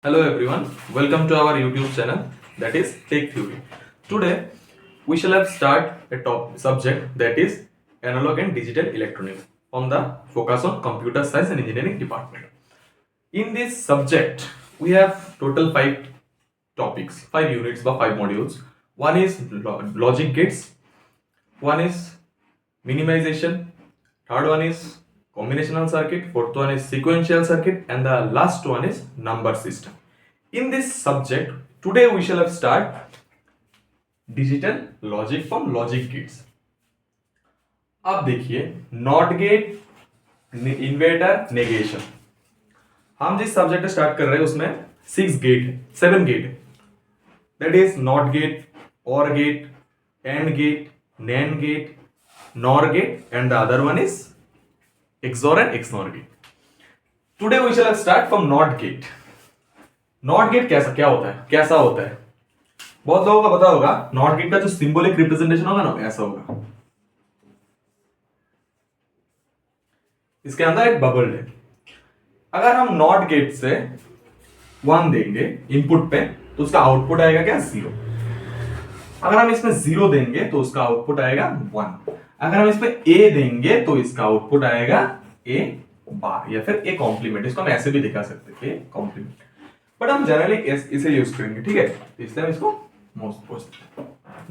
Hello everyone, welcome to our YouTube channel that is Tech Theory. Today we shall have start a top subject that is analog and digital electronics on the focus on computer science and engineering department. In this subject we have total 5 topics, 5 units by 5 modules. One is logic gates, one is minimization, third one is combinational circuit, fourth one is sequential circuit, and the last one is number system. In this subject today we shall have start digital logic from logic gates. अब देखिए not gate, inverter, negation. हम जिस subject start कर रहे हैं उसमें 6 gate है, 7 gate है, that is NOT gate, OR gate, AND gate, NAND gate, NOR gate, and the other one is XOR and XNOR gate. Today we shall start from NOT gate. NOT gate क्या होता है, कैसा होता है? बहुत लोगों का पता होगा NOT gate का जो सिंबॉलिक रिप्रेजेंटेशन होगा ना, ऐसा होगा। इसके अंदर एक बबल है। अगर हम NOT गेट से 1 देंगे इनपुट पे तो उसका आउटपुट आएगा क्या, 0। अगर हम इसमें 0 देंगे तो उसका आउटपुट आएगा 1। अगर हम इसमें A देंगे तो इसका आउटपुट आएगा A बार या फिर A कॉम्प्लीमेंट। इसको हम ऐसे भी दिखा सकते हैं, A कॉम्प्लीमेंट, बट हम जनरली इसे यूज करेंगे, ठीक है। तो इसलिए हम इसको most post,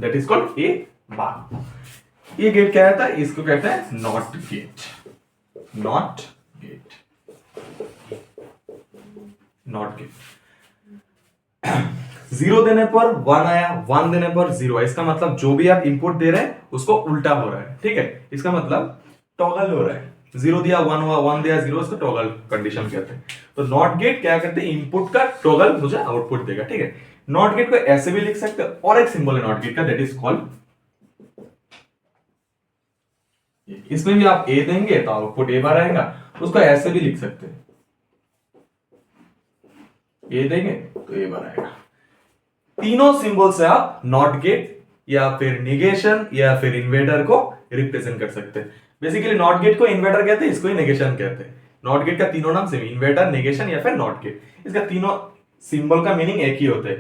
that is called A बार। ये गेट क्या रहता है, इसको कहते हैं not gate. Not gate, not gate. 0 देने पर 1 आया, 1 देने पर 0 आया, इसका मतलब जो भी आप इनपुट दे रहे हैं उसको उल्टा हो रहा है, ठीक है। इसका मतलब टॉगल हो रहा है। 0 दिया 1 हुआ, 1 दिया 0, इसको टॉगल कंडीशन कहते हैं। तो नॉट गेट क्या करते हैं, इनपुट का टॉगल मुझे आउटपुट देगा, ठीक है। नॉट गेट को ऐसे भी लिख सकते हैं, और एक सिंबल है नॉट गेट का, दैट इज कॉल्ड, इसमें भी आप A देंगे तो आउटपुट A बार आएगा। उसको ऐसे भी लिख सकते हैं, A देंगे तो A बार आएगा। तीनों सिंबल से आप नॉट गेट या फिर निगेशन या फिर इन्वर्टर को रिप्रेजेंट कर सकते हैं। बेसिकली नॉट गेट को इन्वर्टर कहते हैं, इसको ही निगेशन कहते हैं। नॉट गेट का तीनों नाम सेम, इन्वर्टर, निगेशन या फिर नॉट गेट। इसका तीनों सिंबल का मीनिंग एक ही होता है।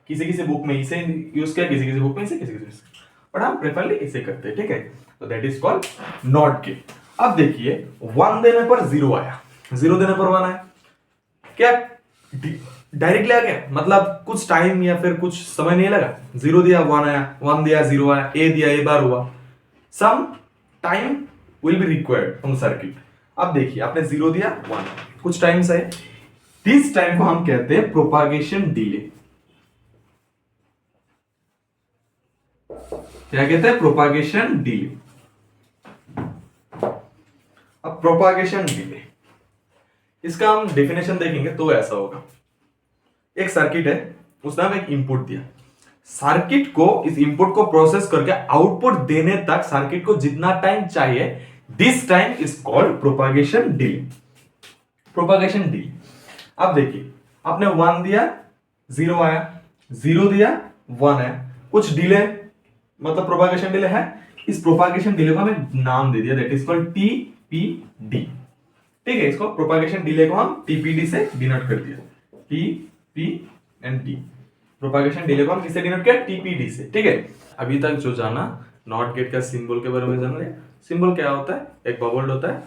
किसी किसी बुक में इसे यूज किया, किसी किसी बुक में इसे, किसी किसी, बट हम प्रेफरली इसे करते हैं, ठीक है। तो that is called not gate. अब देखिए 1 देने पर 0 आया, 0 देने पर 1 आया, क्या डायरेक्टली आ गया, मतलब कुछ टाइम या फिर कुछ समय नहीं लगा। 0 दिया 1 आया, 1 दिया 0 आया, A दिया A बार हुआ। Some time will be required from circuit. अब देखिए आपने 0 दिया 1, कुछ टाइम से, दिस टाइम को हम कहते हैं प्रोपागेशन डिले। क्या कहते हैं, प्रोपागेशन डिले। अब प्रोपागेशन डिले, इसका हम डेफिनेशन देखेंगे तो ऐसा होगा। एक सर्किट है, उसने हमें एक इनपुट दिया, सर्किट को, इस इनपुट को प्रोसेस करके आउटपुट देने तक सर्किट को जितना टाइम चाहिए, this time is called propagation delay. Propagation delay. अब देखिए आपने 1 दिया 0 आया, 0 दिया 1 आया, कुछ डिले, मतलब प्रोपागेशन डिले है। इस प्रोपागेशन डिले को हमें नाम दे दिया, दैट इज कॉल्ड TPD, ठीक है। इसको प्रोपागेशन डिले को हम TPD से डिनोट कर दिया, P and T। Propagation delay को हम किससे डिनोट किया, TPD से, ठीक है। अभी तक जो जाना नॉट गेट का सिंबल के बारे में जान लिया। सिंबल क्या होता है, एक बबल्ड होता है,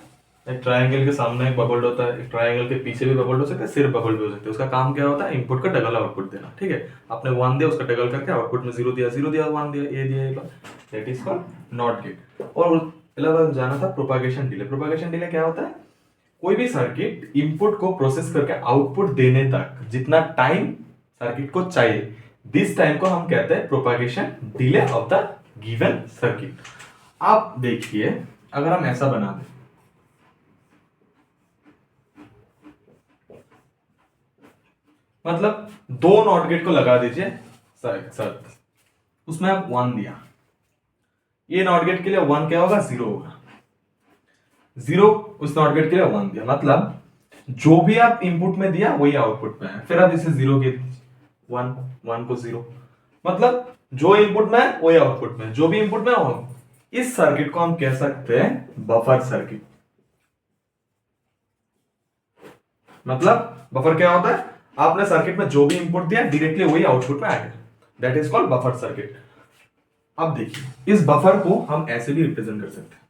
एक ट्रायंगल के सामने एक बबल्ड होता है, एक ट्रायंगल के पीछे भी बबल्ड हो सकता है, सिर्फ बबल्ड भी हो सकते हैं। उसका काम क्या होता है, इनपुट का डबल आउटपुट देना, ठीक है। आपने 1 दिया, उसका डबल करके आउटपुट में 0 दिया, 0 दिया 1 दिया, A दिया A bar, that is called not gate. और अलावा जाना था प्रोपागेशन डिले। प्रोपागेशन डिले क्या होता है, कोई भी सर्किट इनपुट को प्रोसेस करके आउटपुट देने तक जितना टाइम सर्किट को चाहिए, दिस टाइम को हम कहते हैं propagation delay of the given circuit. आप देखिए अगर हम ऐसा बना दें, मतलब 2 नॉट गेट को लगा दीजिए सर, उसमें आप 1 दिया, ये नॉट गेट के लिए 1 क्या होगा, 0 होगा। 0 उस नॉट गेट के लिए 1 दिया, मतलब जो भी आप इनपुट में दिया वही आउटपुट में है। फिर आप इसे 0 के 1, 1 को 0, मतलब जो इनपुट में है वही आउटपुट में, जो भी इनपुट में हो। इस सर्किट को हम कह सकते हैं बफर सर्किट। मतलब बफर क्या होता है, आपने सर्किट में जो भी इनपुट दिया डायरेक्टली वही आउटपुट में आएगा, that is called buffer circuit. अब देखिए इस बफर को हम ऐसे भी रिप्रेजेंट कर सकते हैं,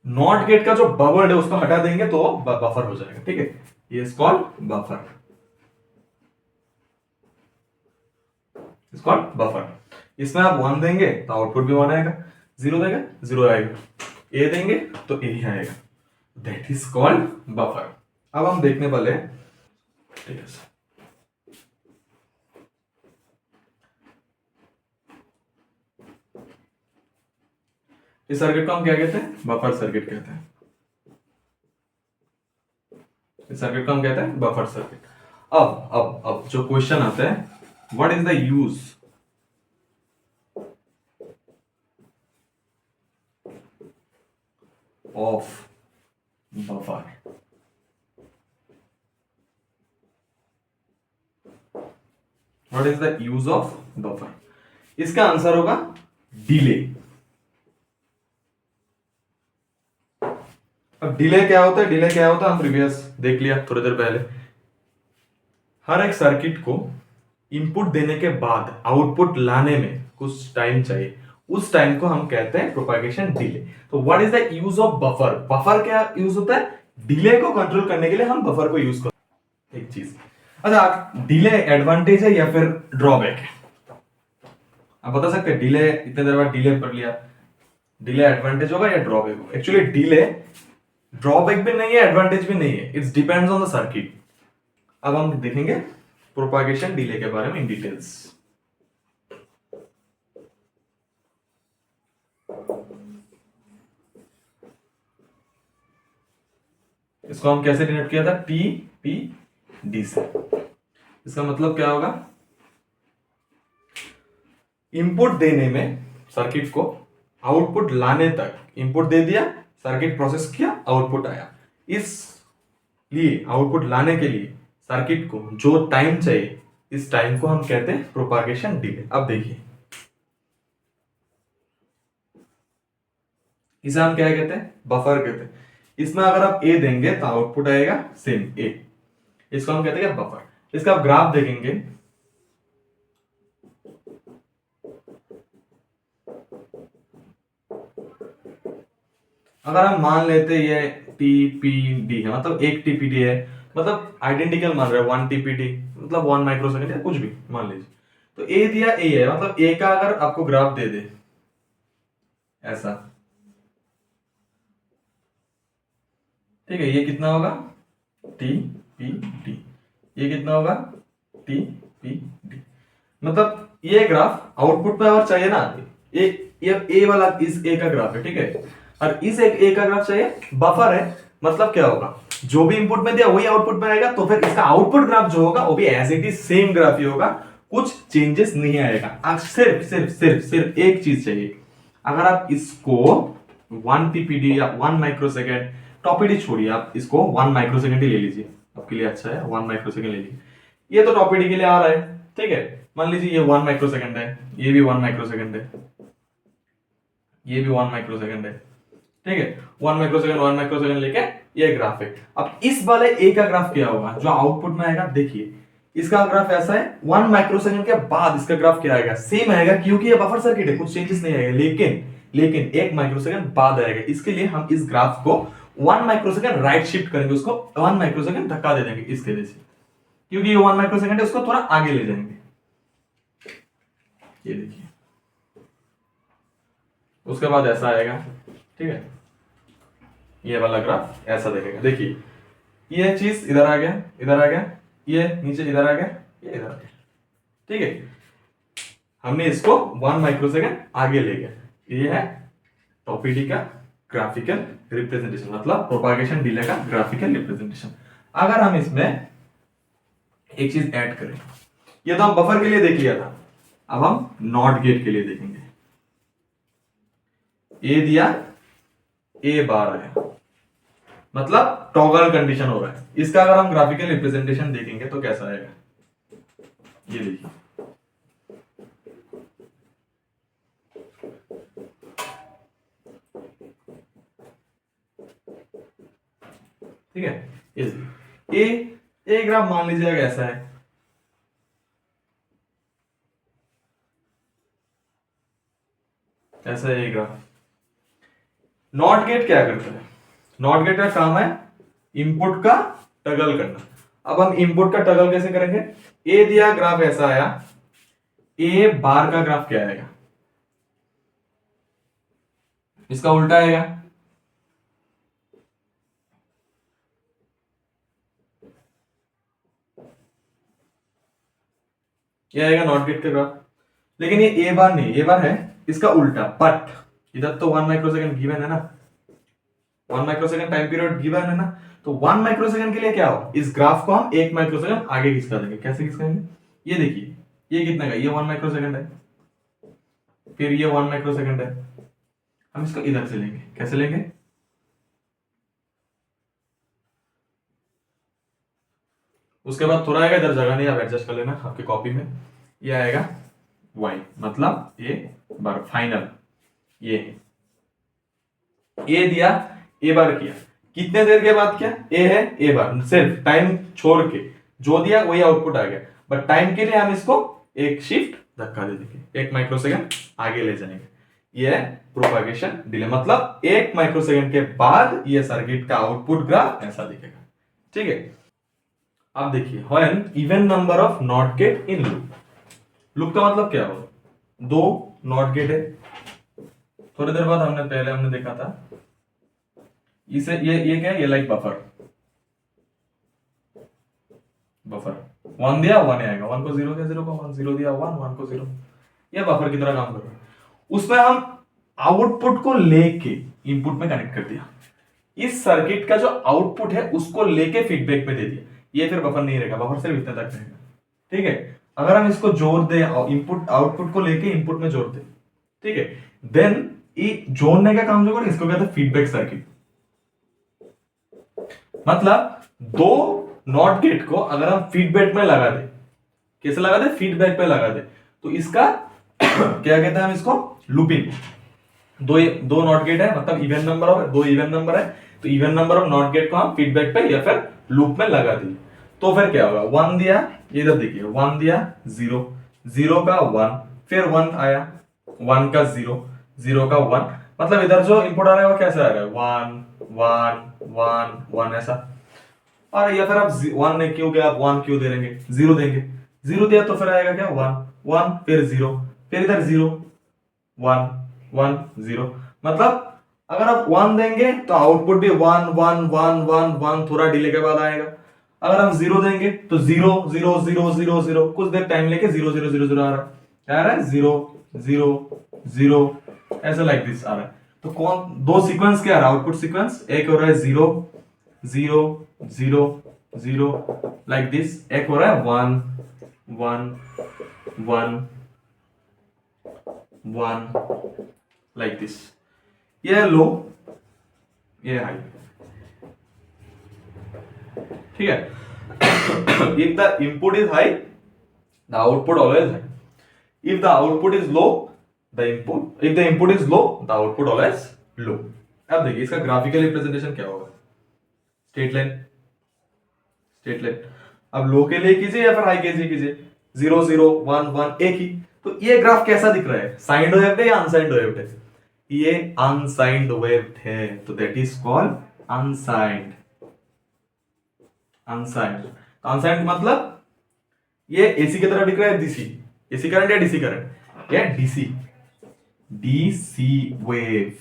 नॉट गेट का जो बबल है उसको हटा देंगे तो बफर हो जाएगा, ठीक है, ये is called buffer, is called buffer. इसमें आप 1 देंगे तो आउटपुट भी 1 आएगा, 0 देंगे 0 आएगा, ए देंगे तो ए ही आएगा, दैट इज कॉल्ड बफर। अब हम देखने वाले हैं, ठीक है सर, इस सर्किट को हम क्या कहते हैं, बफर सर्किट कहते हैं, इस सर्किट को हम कहते हैं बफर सर्किट। अब जो क्वेश्चन आता है, what is the use of buffer? What is the use of buffer? इसका आंसर होगा डिले। अब डिले क्या होता है, डिले क्या होता है हम प्रीवियस देख लिया थोड़ी देर पहले। हर एक सर्किट को इनपुट देने के बाद आउटपुट लाने में कुछ टाइम चाहिए, उस टाइम को हम कहते हैं प्रोपागेशन डिले। तो what is the use of buffer? Buffer क्या यूज होता है, डिले को कंट्रोल करने के लिए हम बफर को यूज करते हैं। एक चीज, अच्छा डिले एडवांटेज है या फिर ड्रॉबैक है? आप बता सकते हैं डिले, इतने देर बाद डिले पढ़ लिया, डिले एडवांटेज होगा या ड्रॉबैक होगा? एक्चुअली डिले ड्रॉबैक भी नहीं है, एडवांटेज भी नहीं है, it's depends on the circuit. अब हम देखेंगे प्रोपागेशन डिले के बारे में इन डिटेल्स। इसको हम कैसे डिनोट किया था, टी पी डी से। इसका मतलब क्या होगा, इनपुट देने में सर्किट को आउटपुट लाने तक, इनपुट दे दिया, सर्किट प्रोसेस किया, आउटपुट आया, इसलिए आउटपुट लाने के लिए सर्किट को जो टाइम चाहिए, इस टाइम को हम कहते हैं प्रोपागेशन डिले। अब देखिए इसे हम क्या कहते हैं, बफर कहते हैं। इसमें अगर आप ए देंगे तो आउटपुट आएगा सेम ए, इसको हम कहते हैं बफर। इसका आप ग्राफ देखेंगे, अगर हम मान लेते ये टीपीडी है, मतलब एक टीपीडी है, मतलब आइडेंटिकल मान रहे हैं, 1 टीपीडी मतलब 1 माइक्रोसेकंड या कुछ भी मान लीजिए, तो ए दिया ए है, मतलब ए का अगर आपको ग्राफ दे दे ऐसा, ठीक है, ये कितना होगा टी पी डी, ये कितना होगा टी पी डी, मतलब ये ग्राफ आउटपुट पे अगर चाहिए ना, ये ए वाला इस ए का ग्राफ है, ठीक है, और इस एक ए का ग्राफ चाहिए, बफर है, मतलब क्या होगा, जो भी इनपुट में दिया वही आउटपुट में आएगा, तो फिर इसका आउटपुट ग्राफ जो होगा वो भी as it is same graph ही होगा, कुछ चेंजेस नहीं आएगा। अब सिर्फ सिर्फ सिर्फ सिर्फ एक चीज चाहिए, अगर आप इसको 1 टीपीडी या 1 माइक्रोसेकंड, टॉपीडी छोड़िए, आप इसको 1 माइक्रोसेकंड ही ले लीजिए, आपके लिए अच्छा है, 1 माइक्रोसेकंड ले लीजिए, ये तो टॉपीडी के लिए आ रहा है, ठीक है, मान लीजिए ये 1 माइक्रोसेकंड है, ये भी 1 माइक्रोसेकंड है, ये भी 1 माइक्रोसेकंड है, ठीक है, 1 माइक्रोसेकंड लेके ये ग्राफ है। अब इस वाले ए का ग्राफ क्या होगा जो आउटपुट में आएगा, देखिए इसका ग्राफ ऐसा है, 1 माइक्रोसेकंड के बाद इसका ग्राफ क्या आएगा, सेम आएगा, क्योंकि ये बफर सर्किट है, कुछ चेंजेस नहीं आएगा, लेकिन लेकिन 1 माइक्रोसेकंड बाद आएगा, इसके लिए हम इस ग्राफ को 1 माइक्रोसेकंड राइट शिफ्ट करेंगे, उसको 1 माइक्रोसेकंड धक्का दे देंगे इसके वजह से, क्योंकि ये 1 माइक्रोसेकंड है, उसको थोड़ा आगे ले जाएंगे, ये देखिए, उसके बाद ऐसा आएगा, ठीक है, ये वाला ग्राफ ऐसा देखेगा, देखिए ये चीज इधर आ गया, इधर आ गया, ये नीचे इधर आ गया, ये इधर आ गया, ठीक है, हमने इसको 1 माइक्रोसेकंड आगे ले गया, ये है टॉपीडी का ग्राफिकल रिप्रेजेंटेशन, मतलब प्रोपागेशन डिले का ग्राफिकल रिप्रेजेंटेशन। अगर हम इसमें एक चीज ऐड करें, ये तो हम बफर के लिए देख लिया था, अब हम नॉट गेट के लिए देखेंगे, ए दिया, ए बार आया, मतलब टॉगल कंडीशन हो रहा है, इसका अगर हम ग्राफिकल रिप्रेजेंटेशन देखेंगे तो कैसा आएगा, ये देखिए, ठीक है, ए ये ग्राफ मान लीजिएगा ऐसा है, ऐसा है ये ग्राफ। नॉट गेट क्या करता है? नॉट गेट का काम है इनपुट का टगल करना। अब हम इनपुट का टगल कैसे करेंगे? ए दिया, ग्राफ ऐसा आया, ए बार का ग्राफ क्या आएगा? इसका उल्टा आएगा। ये आएगा नॉट गेट का ग्राफ। लेकिन ये ए बार नहीं, ए बार है इसका उल्टा, बट इधर तो 1 माइक्रोसेकंड गिवन है ना, 1 माइक्रोसेकंड टाइम पीरियड गिवन है ना, तो 1 माइक्रोसेकंड के लिए क्या हो, इस ग्राफ को हम 1 माइक्रोसेकंड आगे खिसका देंगे। कैसे खिसकाएंगे? ये देखिए, ये कितना का, ये 1 माइक्रोसेकंड है, फिर ये 1 माइक्रोसेकंड है, हम इसको इधर से लेंगे। कैसे लेंगे? उसके बाद थोड़ा आएगा, इधर जगह नहीं, आप एडजस्ट कर लेना आपके कॉपी में। ये आएगा y, मतलब ए बार फाइनल, ये ए दिया, ए बार किया, कितने देर के बाद किया? ए है ए बार, सिर्फ टाइम छोड़ के जो दिया वही आउटपुट आ गया, बट टाइम के लिए हम इसको एक शिफ्ट धक्का दे देंगे, 1 माइक्रोसेकंड आगे ले जाएंगे। ये है प्रोपागेशन डिले, मतलब 1 माइक्रोसेकंड के बाद ये सर्किट का आउटपुट ग्राफ ऐसा दिखेगा। ठीक है, अब देखिए, when even number of NOT gate in loop. Loop का मतलब क्या होगा? दो नॉट गेट है, थोड़ी देर बाद हमने देखा था इसे, ये क्या है? ये लाइक बफर, बफर 1 दिया 1 आएगा, 1 को 0 दिया 0 को 1, 0 दिया 1, 1 को 0, ये बफर की तरह काम कर रहा है। उसमें हम आउटपुट को लेके इनपुट में कनेक्ट कर दिया, इस सर्किट का जो आउटपुट है उसको लेके फीडबैक में दे दिया, ये फिर बफर नहीं रहेगा, बफर सिर्फ इतने तक रहेगा। ठीक है, अगर हम इसको जोड़ दे, इनपुट आउटपुट को लेके इनपुट में जोड़ दे, ठीक है, देन ये जोड़ने का काम जो करें इसको कहते हैं फीडबैक सर्किट। मतलब दो नॉट गेट को अगर हम फीडबैक में लगा दे, कैसे लगा दे? फीडबैक पे लगा दे, तो इसका क्या कहते हैं हम इसको? लूपिंग। दो नॉट गेट है, मतलब इवन नंबर ऑफ, दो इवन नंबर है, तो even number of NOT gate को हम फीडबैक पे या फिर लूप में लगा दिए, तो फिर क्या होगा? 1 दिया, इधर देखिए 1 दिया 0, 0 का 1, फिर 1 आया, 1 का 0, 0 का 1, मतलब इधर जो इनपुट आ रहा है वो कैसे आ रहा है? 1 1 1 1 ऐसा। और या फिर आप 1 ने क्यों गया, आप 1 क्यों दे देंगे? 0 देंगे, 0 दिया तो फिर आएगा क्या? 1 1, फिर 0, फिर इधर 0 1 1 0, मतलब अगर आप 1 देंगे तो आउटपुट भी 1 1 1 1 1 थोड़ा डिले के बाद आएगा। अगर हम 0 देंगे तो 0 0 0 0 0, कुछ देर टाइम लेके 0 0 0 0 आ रहा है, क्या आ रहा है? 0 0 0, ऐसा लाइक दिस आ रहा है। तो कौन दो सीक्वेंस क्या आ रहा है? आउटपुट सीक्वेंस एक हो रहा है 0 0 0 0 लाइक दिस, एक हो रहा है 1 1 1 1 लाइक दिस। ये है लो, ये हाई। ठीक है, if the input is high, the output always high. If the output is low, if the input is low, the output always low. अब देखिए इसका ग्राफिकल रिप्रेजेंटेशन क्या होगा? Straight line, straight line. अब लो के लिए कीजिए या फिर हाई के लिए कीजिए, 0 0 1 1 एक ही। तो ये ग्राफ कैसा दिख रहा है? साइंड वेव है या अनसाइंड वेव है? ये अनसाइंड वेव है, तो that is called unsigned. Unsigned, unsigned मतलब ये एसी की तरह दिख रहा है, डीसी, एसी करंट या डीसी करंट? या डीसी, डीसी वेव।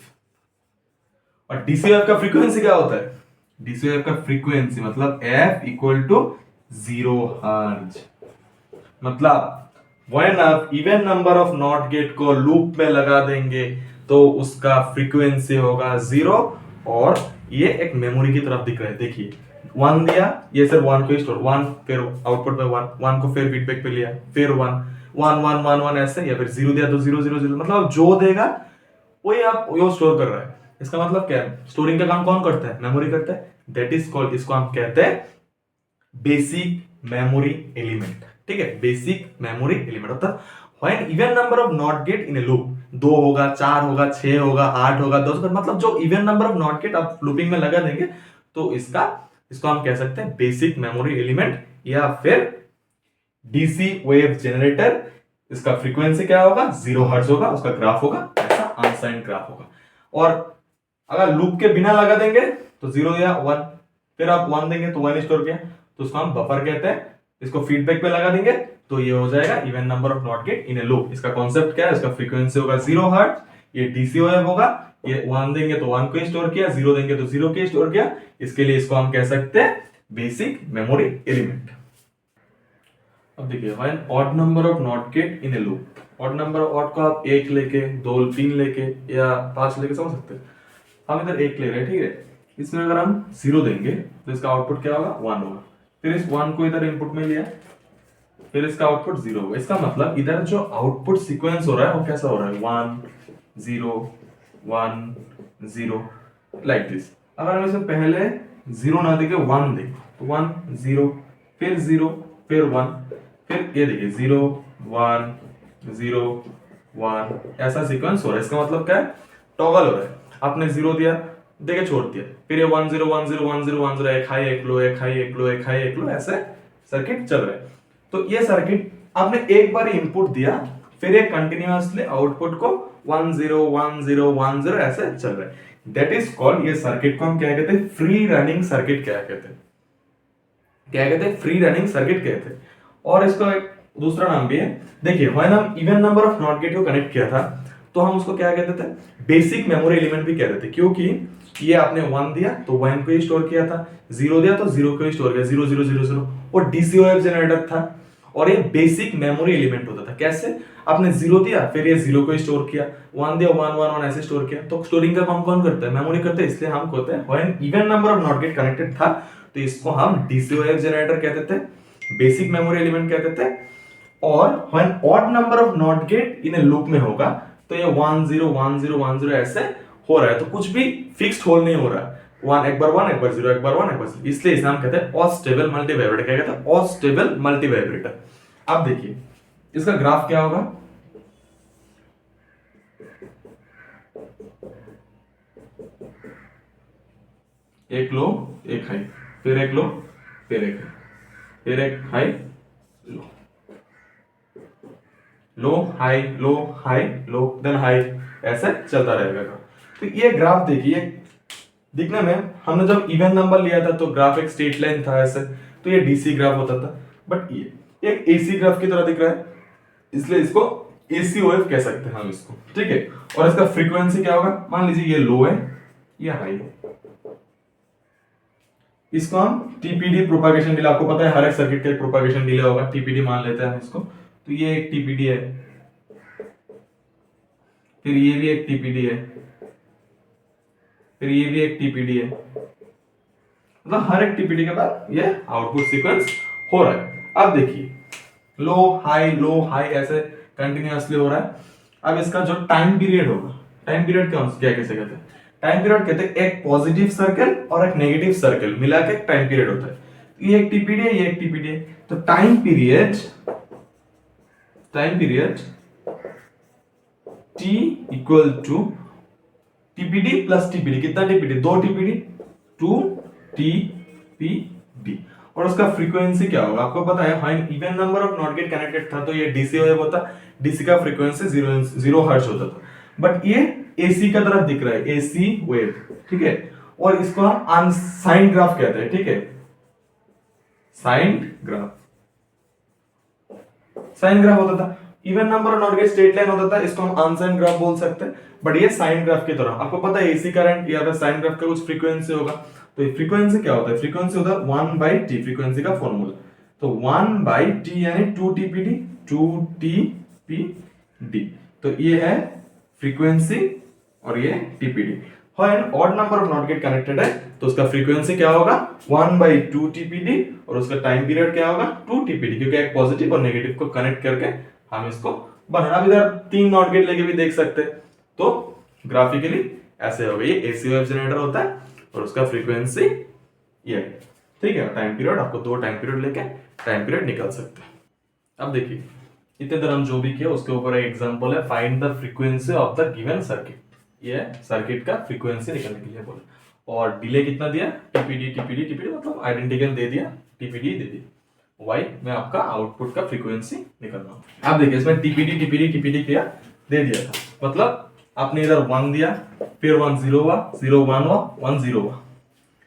और डीसी वेव का फ्रीक्वेंसी क्या होता है? डीसी वेव का फ्रीक्वेंसी मतलब F इक्वल टू 0 हर्ट्ज। मतलब व्हेन आप even number of NOT gate को लूप में लगा देंगे तो उसका फ्रीक्वेंसी होगा 0, और ये एक मेमोरी की तरफ दिख रहा है। देखिए 1 दिया, ये सिर्फ 1 को स्टोर, 1 फिर आउटपुट में 1 1 को फिर फीडबैक पे लिया, फिर 1 1 1 1 1 ऐसे, या फिर 0 दिया तो 0 0 0, मतलब जो देगा वही आप वो स्टोर कर रहा है। इसका मतलब क्या है? स्टोरिंग का काम कौन करता है? मेमोरी करता है। दैट इज कॉल्ड, इसको हम कहते हैं बेसिक मेमोरी एलिमेंट। ठीक है, बेसिक मेमोरी एलिमेंट होता है when even number of NOT gate in a loop, 2 होगा 4 होगा 6 होगा 8 होगा 10 होगा, मतलब जो even number of NOT gate आप लूपिंग में लगा देंगे तो इसका इसको हम कह सकते हैं बेसिक मेमोरी एलिमेंट या फिर डीसी वेव जनरेटर। इसका फ्रीक्वेंसी क्या होगा, 0 हर्ट्ज होगा, उसका ग्राफ होगा ऐसा अनसाइंड ग्राफ होगा। और अगर लूप के बिना लगा देंगे तो 0 या 1, फिर आप 1 देंगे तो 1 स्टोर किया, तो उसको हम बफर कहते हैं। इसको फीडबैक पे लगा देंगे तो ये हो जाएगा even number of NOT gate in a loop. इसका कॉन्सेप्ट क्या है, इसका फ्रीक्वेंसी होगा 0 हर्ट्ज, ये डीसी वेव होगा, ये 1 देंगे तो 1 को स्टोर किया, 0 देंगे तो 0 को स्टोर किया। इसके लिए इसको हम कह सकते हैं बेसिक मेमोरी एलिमेंट। अब देखिए when odd number of NOT gate in a loop, odd number odd को आप 1 लेके 2 3 लेके या 5 लेके समझ सकते हैं। हम इधर 1 ले रहे हैं, ठीक है, इसमें अगर हम 0 देंगे तो इसका आउटपुट क्या होगा, 1 होगा। फिर इस 1 को इधर इनपुट में लिया, फिर इसका आउटपुट 0 होगा। इसका मतलब इधर जो आउटपुट सीक्वेंस हो रहा है वो कैसा हो रहा है, 1 0 1 0 लाइक दिस। अगर हम इसमें पहले 0 ना देके 1 दें तो 1 0 फिर 0 फिर 1, फिर ये देखिए 0 1 0 1, ऐसा सीक्वेंस हो रहा है। इसका मतलब क्या है, टॉगल हो रहा है। आपने 0 दिया, देके छोड़ दिया, फिर ये 1 0 1 0 1 0 1 0, एक हाई एक लो, एक हाई एक लो, एक हाई एक लो, ऐसे सर्किट चल रहा है। तो ये सर्किट आपने एक बार इनपुट दिया, फिर ये कंटिन्यूअसली आउटपुट को 1 0 1 0 1 0 ऐसे चल रहा है। दैट इज कॉल्ड, ये सर्किट को हम क्या कहते हैं, फ्री रनिंग सर्किट क्या कहते हैं, क्या कहते हैं, फ्री रनिंग सर्किट कहते हैं। और इसका एक दूसरा नाम भी है। देखिए व्हेन हम even number of NOT gate को कनेक्ट किया था तो हम उसको क्या कहते थे, बेसिक मेमोरी एलिमेंट भी कहते थे, क्योंकि ये आपने 1 दिया तो 1 को ही स्टोर किया था, 0 दिया तो 0 को ही स्टोर किया, 0 0 0 0, और डीसीओएफ जनरेटर था और ये बेसिक मेमोरी एलिमेंट होता था। कैसे, आपने 0 दिया फिर ये 0 को स्टोर किया, 1 दिया 1 1 1 ऐसे स्टोर किया। तो स्टोरिंग का काम कौन करता है, मेमोरी करता है। इसलिए हम कहते हैं when even number of NOT gate connected था तो इसको हम डीसीओएफ जनरेटर कहते थे, बेसिक मेमोरी एलिमेंट कहते थे। और when odd number of NOT gate in a loop में होगा तो ये 1 0 1 0 1 0 ऐसे हो रहा है, तो कुछ भी फिक्स्ड होल्ड नहीं हो रहा है। 1 एक बार 1 एक बार 0 एक बार 1 एक बार 0, इसलिए इसे हम कहते हैं अस्टेबल मल्टीवाइब्रेटर। क्या कहते हैं, अस्टेबल मल्टीवाइब्रेटर। अब देखिए इसका ग्राफ क्या होगा, एक लो एक हाई, फिर एक लो फिर एक हाई, फिर एक high low, low high low high low then high, ऐसे चलता रहेगा। तो ये ग्राफ देखिए, दिखने में हमने जब इवन नंबर लिया था तो ग्राफ एक स्ट्रेट लाइन था ऐसे, तो ये डीसी ग्राफ होता था। बट ये एक एसी ग्राफ की तरह दिख रहा है, इसलिए इसको एसी ओएफ कह सकते हैं हम इसको, ठीक है। और इसका फ्रीक्वेंसी क्या होगा, मान लीजिए ये लो है ये हाई है, इसको हम टीपीडी प्रोपागेशन डिले, आपको पता है हर एक सर्किट का एक प्रोपागेशन डिले होगा, टीपीडी मान लेते हैं हम इसको। तो ये एक टीपीडी है, फिर ये भी एक टीपीडी है, फिर ये भी एक टीपीडी है, मतलब हर एक टीपीडी के बाद ये आउटपुट सीक्वेंस हो रहा है। अब देखिए लो हाई ऐसे कंटिन्यूअसली हो रहा है। अब इसका जो टाइम पीरियड होगा, टाइम पीरियड क्या कैसे कहते हैं, टाइम पीरियड कहते हैं एक पॉजिटिव सर्कल और एक नेगेटिव सर्कल मिला के टाइम पीरियड होता है। ये एक टीपीडी है, ये एक टीपीडी है, तो time period t equal to TPD plus TPD. कितना टीपीडी, 2 टीपीडी 2 टीपीडी। और उसका फ्रीक्वेंसी क्या होगा, आपको पता है when even number of NOT gate connected था तो ये डीसी वेव होता, डीसी का फ्रीक्वेंसी 0 हर्ट्ज होता था। बट ये एसी का तरफ दिख रहा है, एसी वेव, ठीक है। और इसको हम अनसाइंड ग्राफ कहते हैं, ठीक है, साइंड ग्राफ। साइन ग्राफ होता था, even number not get straight line होता था, इसको हम अनसाइन ग्राफ बोल सकते हैं। बट ये साइन ग्राफ की तरह, आपको पता है एसी करंट या फिर साइन ग्राफ का कुछ फ्रीक्वेंसी होगा। तो ये फ्रीक्वेंसी क्या होता है, फ्रीक्वेंसी होता है 1/t, फ्रीक्वेंसी का फॉर्मूला। तो 1/t यानी 2 टीपीडी 2 टीपीडी, तो ये है फ्रीक्वेंसी और ये TPD. When odd number of NOT gate connected है तो उसका फ्रीक्वेंसी क्या होगा, 1/2 टीपीडी, और उसका टाइम पीरियड क्या होगा, 2 टीपीडी, क्योंकि एक पॉजिटिव और नेगेटिव को कनेक्ट करके हम इसको बनाना। अब इधर 3 नॉट गेट लेके भी देख सकते हैं, तो ग्राफिकली ऐसे होगा। ये एसी वेव जनरेटर होता है और उसका फ्रीक्वेंसी ये, ठीक है। टाइम पीरियड आपको 2 टाइम पीरियड लेके टाइम पीरियड निकाल सकते हैं। अब देखिए इतने देर हम जो भी किया उसके ऊपर एक एग्जांपल है, find the frequency of the given circuit. ये सर्किट का फ्रीक्वेंसी निकालने के लिए बोला। और डिले कितना दिया, टीपीडी टीपीडी टीपीडी, मतलब आइडेंटिकल दे दिया, टीपीडी दे दिया, वाई में आपका आउटपुट का फ्रीक्वेंसी निकलना होगा। आप देखिए इसमें टीपीडी टीपीडी टीपीडी क्या दे दिया था, मतलब आपने इधर 1 दिया, फिर 1 0 हुआ, 0 1 हुआ, 1 0 हुआ,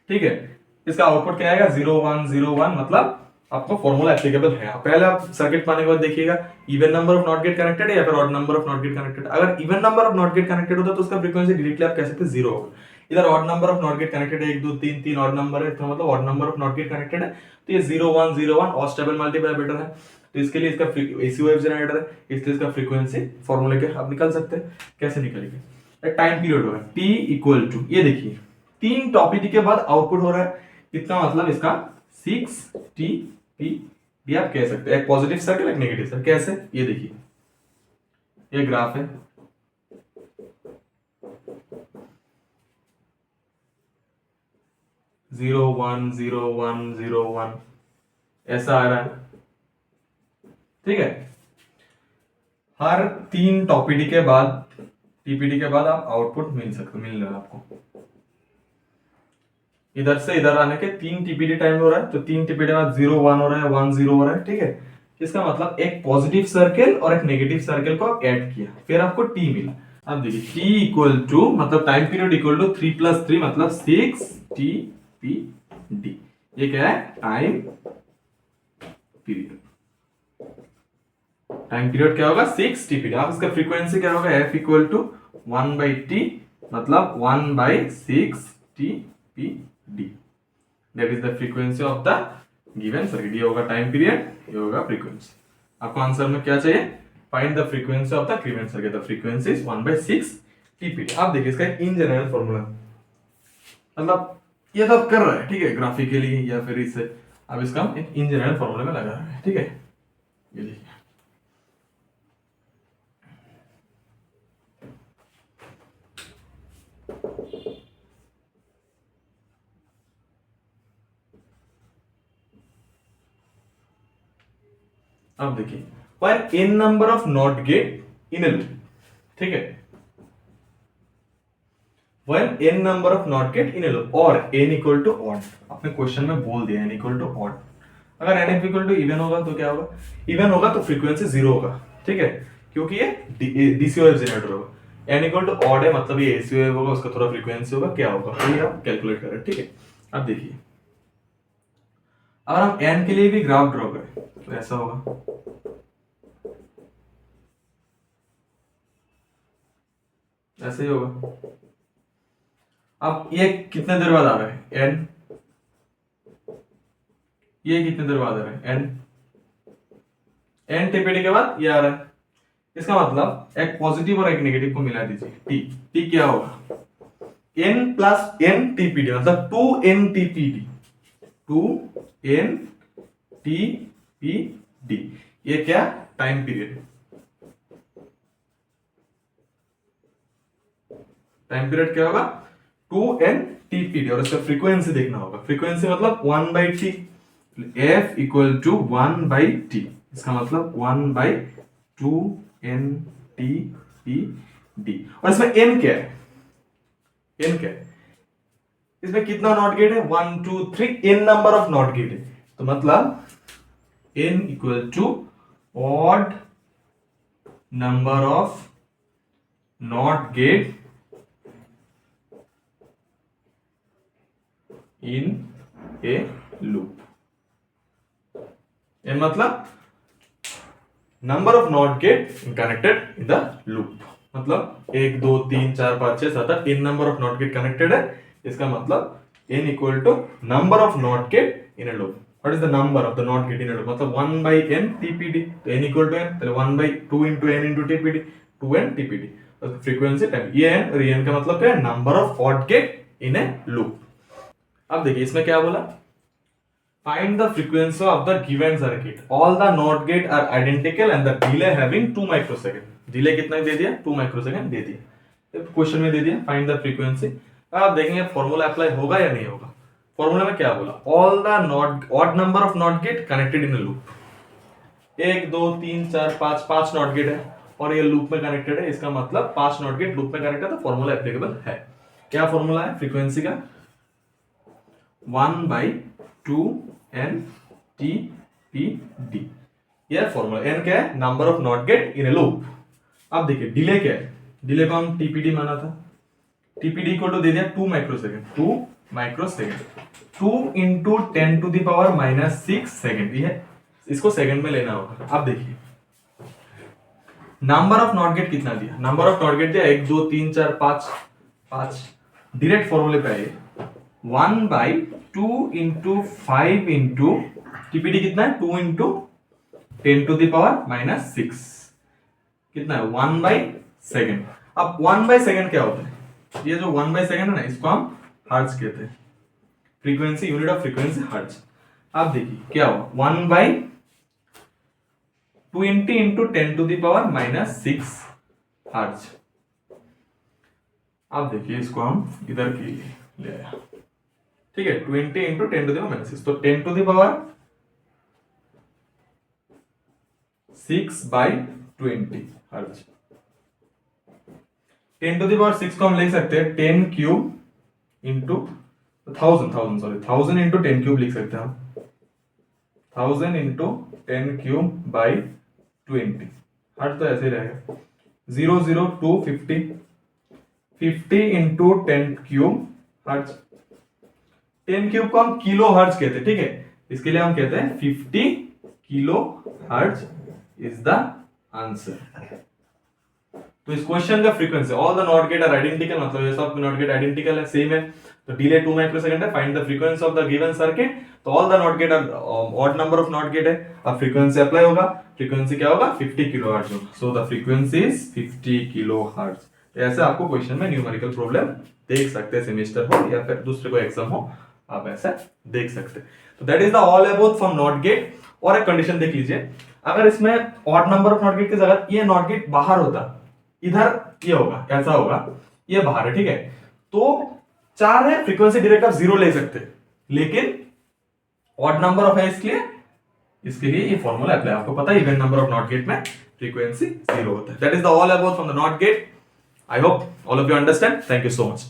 ठीक है। इसका आउटपुट क्या आएगा 0 1 0 1, मतलब आपको फॉर्मूला एप्लीकेबल है। पहले आप सर्किट पाने के बाद देखिएगा even number of NOT gate connected है या फिर odd number of NOT gate connected. अगर even number of NOT gate connected होता तो उसका फ्रीक्वेंसी डायरेक्टली आप कह सकते हैं 0 होगा। इधर odd number of NOT gate connected है, 1 2 3 3 ऑड नंबर है, इसका मतलब odd number of NOT gate connected है, तो ये 0 1 0 1 और स्टेबल मल्टीप्लाई बेटर है, तो इसके लिए इसका एसी वेव जनरेटर है, इसलिए इसका फ्रीक्वेंसी फॉर्मूले के आप निकाल सकते हैं। कैसे निकलेंगे, टाइम पीरियड होगा t इक्वल टू, ये देखिए 3 टॉपिटी के बाद आउटपुट हो रहा है कितना, मतलब इसका 6 t आप कह सकते हैं, एक पॉजिटिव सर्कल एक नेगेटिव सर्कल। कैसे, ये देखिए ये ग्राफ है, zero one zero one zero one ऐसा आ रहा है, ठीक है। हर 3 टॉपिडी के बाद टीपीडी के बाद आप आउटपुट मिल रहा है आपको। इधर से इधर आने के 3 टीपीडी टाइम हो रहा है, तो 3 टीपीडी के बाद 0 1 हो रहा है, 1 0 हो रहा है, ठीक है। इसका मतलब एक पॉजिटिव सर्कल और एक नेगेटिव सर्कल को आप ऐड किया, फिर आपको टी मिला। अब देखिए t इक्वल टू, मतलब टाइम पीरियड इक्वल टू 3 + 3 मतलब 6 TPD। ये क्या है, टाइम पीरियड। टाइम पीरियड क्या होगा 6 TPD। अब इसका फ्रीक्वेंसी क्या होगा, f इक्वल टू 1/t मतलब 1/6 TPD। That is the frequency of the given circuit. ये होगा टाइम पीरियड, ये होगा फ्रीक्वेंसी। आपको आंसर में क्या चाहिए, find the frequency of the given circuit. The frequency is 1/6 TPD। आप देखिए इसका इन जनरल फॉर्मूला, मतलब ये तो कर रहा है, ठीक है, ग्राफिकली या फिर इससे अब इसका एक इन जनरल फॉर्मूला में लगा रहा है, ठीक है। ये देखिए अब देखिए when n number of not gate in a loop, ठीक है, when n number of not gate in a loop और n equal to odd, आपने क्वेश्चन में बोल दिया n equal to odd। अगर n equal to even होगा तो क्या होगा, even होगा तो फ्रीक्वेंसी 0 होगा, ठीक है, क्योंकि ये डीसी वेव जनरेटर होगा। n equal to odd है मतलब ये एसी वेव होगा, उसका थोड़ा फ्रीक्वेंसी होगा, क्या होगा ये आप कैलकुलेट करें, ठीक है। अब देखिए अगर हम n के लिए भी ग्राफ ड्रॉ करें तो ऐसा होगा, ऐसे ही होगा। अब ये कितने देर बाद आ रहा है n, ये कितने देर बाद आ रहा है n टीपीडी के बाद ये आ रहा है। इसका मतलब एक पॉजिटिव और एक नेगेटिव को मिला दीजिए, t क्या होगा n + n टीपीडी मतलब 2n टीपीडी, 2n टीपीडी। ये क्या, टाइम पीरियड। टाइम पीरियड क्या होगा 2n TPD और इसका फ्रीक्वेंसी देखना होगा। फ्रीक्वेंसी मतलब 1/t, f equal to 1/t, इसका मतलब 1/2n TPD। और इसमें n क्या है, n क्या है, इसमें कितना नॉट गेट है 1 2 3, n number of NOT gate है, तो मतलब n equal to odd number of NOT gate in a loop। ये मतलब number of NOT gate connected in the loop, मतलब 1 2 3 4 5 6 7 8 number of NOT gate connected है। इसका मतलब n equal to number of NOT gate in a loop. What is the number of the NOT gate in a loop, मतलब 1/n TPD, तो n equal to n, तो 1/2 into n into TPD, 2n TPD। तो frequency time ये n और ये n का मतलब क्या है, number of odd gate in a loop. अब देखिए इसमें क्या बोला, find the frequency of the given circuit, all the NOT gate are identical and the delay having 2 microsecond. Delay कितना दे दिया, 2 माइक्रोसेकंड दे दिया, क्वेश्चन में दे दिया फाइंड द फ्रीक्वेंसी। आप देखेंगे फॉर्मूला अप्लाई होगा या नहीं होगा। फॉर्मूला में क्या बोला, all the not odd number of NOT gate connected in a loop. 1 2 3 4 5 5 not gate है और ये लूप में कनेक्टेड है, इसका मतलब 5 नॉट गेट लूप में कनेक्टेड है, तो फॉर्मूला एप्लीकेबल है। क्या फॉर्मूला है फ्रीक्वेंसी का, 1/2 NTPD। यह फॉर्मूला। n क्या है? Number of NOT gate in a loop. अब देखिए डिले क्या है? डिले को हम टीपीडी माना था। टीपीडी इक्वल टू दे दिया 2 माइक्रोसेकंड। 2 microsecond 2 into 10⁻⁻6 second. ये इसको सेकंड में लेना होगा। अब देखिए नंबर ऑफ नॉट गेट कितना दिया? नंबर ऑफ नॉट गेट दिया 1 2 3 4 5 5। डायरेक्ट फॉर्मूले पे आइए। 1/2 इंटू 5 इंटू टीपीडी कितना है? 2 इंटू 10⁻⁻6 कितना है? 1/सेकंड। अब 1/सेकंड क्या होता है? ये जो 1/सेकंड है ना, इसको हम हर्ट्ज कहते हैं। Frequency, unit of frequency hertz. अब देखिए क्या हुआ? 1/20 इंटू 10⁻⁻6 हर्ट्ज। अब देखिए इसको हम इधर के लिए ले आया, ठीक है। 20 इंटू 10⁻⁻6 तो 10⁻6/20 हर्ट्ज। 10⁻6 को हम लिख सकते हैं 10 क्यूब इंटू 1000 इंटू 10 क्यूब लिख सकते हैं हम। 1000 इंटू 10 क्यूब बाई 20 हर्ट्ज तो ऐसे ही रहेगा। 0 0 2 50 50 इंटू 10 क्यूब हर्ट्ज। 10 क्यूब को हम किलो हर्ट्ज कहते हैं, ठीक है। इसके लिए हम कहते हैं 50 kilo hertz is the answer. तो इस क्वेश्चन का frequency all the NOT gate are identical, मतलब ये सब नॉट गेट आइडेंटिकल है, सेम है। तो डिले 2 माइक्रोसेकंड है। Find the frequency of the given circuit. तो all the NOT gate are odd number of NOT gate है। अब फ्रीक्वेंसी अप्लाई होगा। फ्रीक्वेंसी क्या होगा? 50 किलोहर्ट्ज होगा। So the frequency is 50 kilohertz. ऐसे आपको क्वेश्चन में न्यूमेरिकल प्रॉब्लम देख सकते हैं, सेमेस्टर हो या फिर दूसरे कोई एग्जाम हो, आप ऐसा देख सकते हैं। तो that is the all about from not gate. और एक कंडीशन देख लीजिए, अगर इसमें odd number of NOT gate की जगह ये नॉट गेट बाहर होता, इधर ये होगा, ऐसा होगा, ये बाहर है, ठीक है। तो 4 है, फ्रीक्वेंसी डायरेक्ट आप 0 ले सकते हैं, लेकिन ऑड नंबर ऑफ है इसके लिए ये फॉर्मूला अप्लाई। आपको पता है even number of NOT gate में फ्रीक्वेंसी 0 होता है। That is the all about from the NOT gate. I hope all of you understand. Thank you so much.